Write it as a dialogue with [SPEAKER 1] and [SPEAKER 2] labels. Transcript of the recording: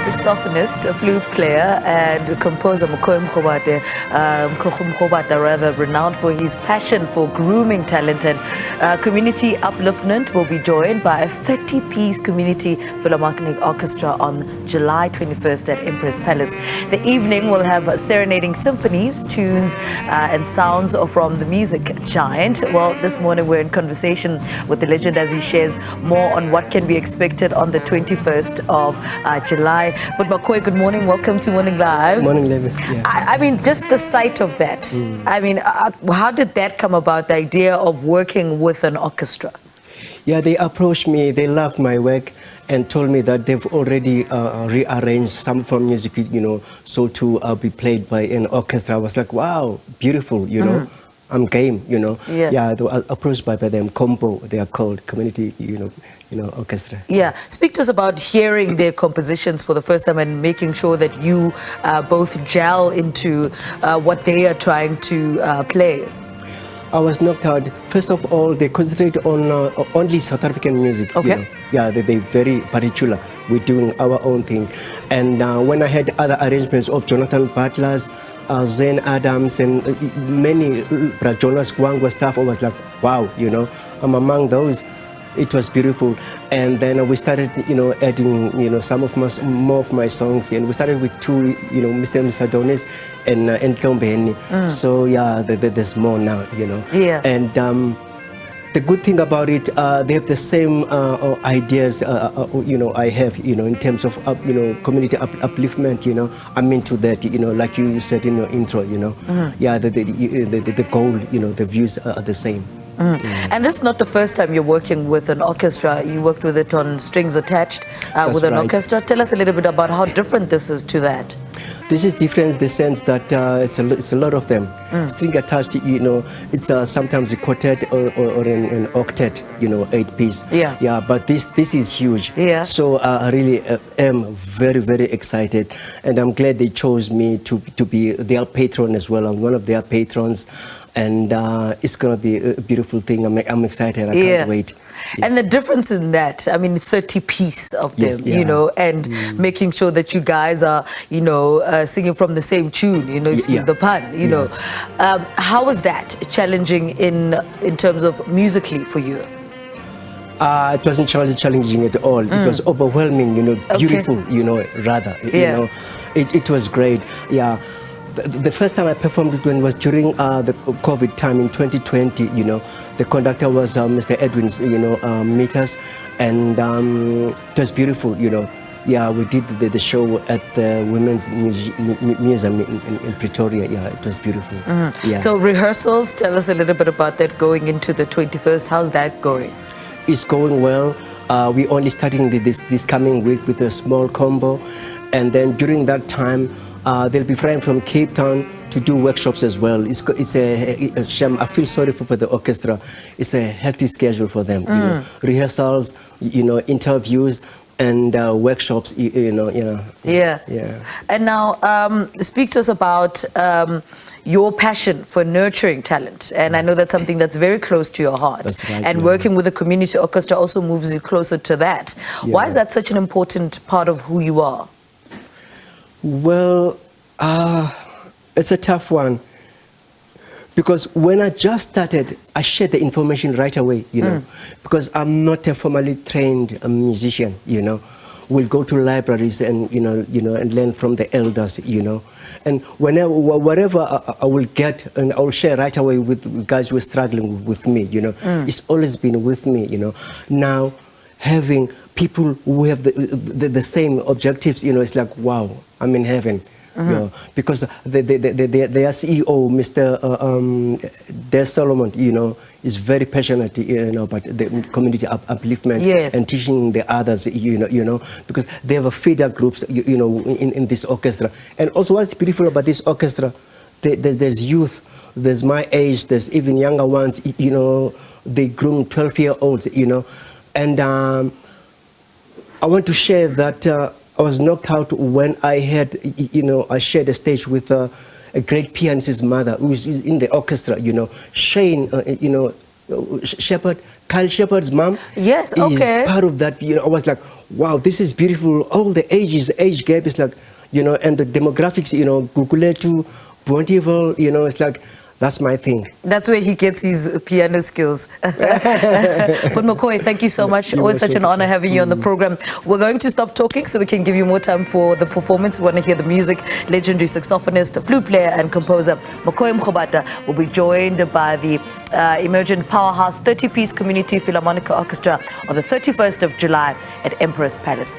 [SPEAKER 1] saxophonist, a flute player, and composer McCoy Mrubata, renowned for his passion for grooming talent and community upliftment, will be joined by a 30-piece Community Philharmonic Orchestra on July 21st at Empress Palace. The evening will have serenading symphonies, tunes, and sounds from the music giant. Well, this morning we're in conversation with the legend as he shares more on what can be expected on the 21st of July. But McCoy, good morning. Welcome to Morning Live.
[SPEAKER 2] Morning, Levi. Yeah.
[SPEAKER 1] I mean, just the sight of that. I mean, how did that come about, the idea of working with an orchestra?
[SPEAKER 2] Yeah, they approached me. They loved my work and told me that they've already rearranged some from music, so to be played by an orchestra. I was like, wow, beautiful, I'm game, Yeah, they were approached by them, Combo, they are called, Community, Orchestra.
[SPEAKER 1] Yeah, speak to us about hearing their compositions for the first time and making sure that you both gel into what they are trying to play.
[SPEAKER 2] I was knocked out. First of all, they concentrate on only South African music.
[SPEAKER 1] Okay.
[SPEAKER 2] Yeah, they're very particular. We're doing our own thing. And when I had other arrangements of Jonathan Butler's, Zen Adams, and many Jonas Gwangwa stuff, I was like, wow, I'm among those. It was beautiful. And then we started, adding, some of more of my songs. And we started with two, Mr. and Mr. Adonis and Ntombeni. So yeah, there's more now,
[SPEAKER 1] Yeah. And
[SPEAKER 2] the good thing about it, they have the same ideas, I have, in terms of, community upliftment, I'm into that, like you said in your intro, Yeah, the goal, the views are the same.
[SPEAKER 1] And this is not the first time you're working with an orchestra. You worked with it on Strings Attached with an orchestra. Tell us a little bit about how different this is to that.
[SPEAKER 2] This is different in the sense that it's a lot of them. String Attached, it's sometimes a quartet or an octet, 8-piece.
[SPEAKER 1] Yeah.
[SPEAKER 2] But this is huge.
[SPEAKER 1] Yeah.
[SPEAKER 2] So I really am very, very excited, and I'm glad they chose me to be their patron as well. I'm one of their patrons. And it's going to be a beautiful thing. I'm excited. I can't wait.
[SPEAKER 1] And the difference in that, I mean, 30-piece of them, and making sure that you guys are, singing from the same tune, excuse the pun,
[SPEAKER 2] Yes.
[SPEAKER 1] How was that challenging in terms of musically for you?
[SPEAKER 2] It wasn't challenging at all. It was overwhelming, beautiful, rather. It was great. Yeah. The first time I performed it was during the COVID time in 2020, The conductor was Mr. Edwin's, meters, and it was beautiful, Yeah, we did the show at the Women's Museum in Pretoria. Yeah, it was beautiful. Yeah.
[SPEAKER 1] So rehearsals, tell us a little bit about that going into the 21st. How's that going?
[SPEAKER 2] It's going well. We're only starting this coming week with a small combo, and then during that time, they'll be flying from Cape Town to do workshops as well. It's a shame. I feel sorry for the orchestra. It's a hectic schedule for them. Rehearsals, interviews, and workshops.
[SPEAKER 1] Yeah. And now, speak to us about your passion for nurturing talent. And I know that's something that's very close to your heart.
[SPEAKER 2] That's right,
[SPEAKER 1] and working with a community orchestra also moves you closer to that.
[SPEAKER 2] Yeah.
[SPEAKER 1] Why is that such an important part of who you are?
[SPEAKER 2] Well, it's a tough one, because when I just started, I shared the information right away, because I'm not a formally trained musician, We'll go to libraries and, and learn from the elders, And whatever I will get, and I will share right away with guys who are struggling with me, It's always been with me, Now, having people who have the same objectives, it's like, wow, I'm in heaven. Because their CEO, Mr. Des Solomon, is very passionate, about the community upliftment and teaching the others, because they have a feeder groups, in this orchestra. And also, what's beautiful about this orchestra, there's youth, there's my age, there's even younger ones, they groom 12-year-olds, and I want to share that. I was knocked out when I had, I shared a stage with a great pianist's mother who's in the orchestra, Shane, Shepherd, Kyle Shepherd's mom.
[SPEAKER 1] Yes, okay.
[SPEAKER 2] Is part of that, I was like, wow, this is beautiful. All the age gap is like, you know, and the demographics, you know, Guguletu, Bondival, you know, it's like, that's my thing.
[SPEAKER 1] That's where he gets his piano skills. But McCoy, thank you so much.
[SPEAKER 2] You're
[SPEAKER 1] Always such an
[SPEAKER 2] welcome.
[SPEAKER 1] honor having you on the program. We're going to stop talking so we can give you more time for the performance. We want to hear the music. Legendary saxophonist, flute player and composer McCoy Mrubata will be joined by the emergent powerhouse 30-piece Community Philharmonic Orchestra on the 31st of July at Empress Palace.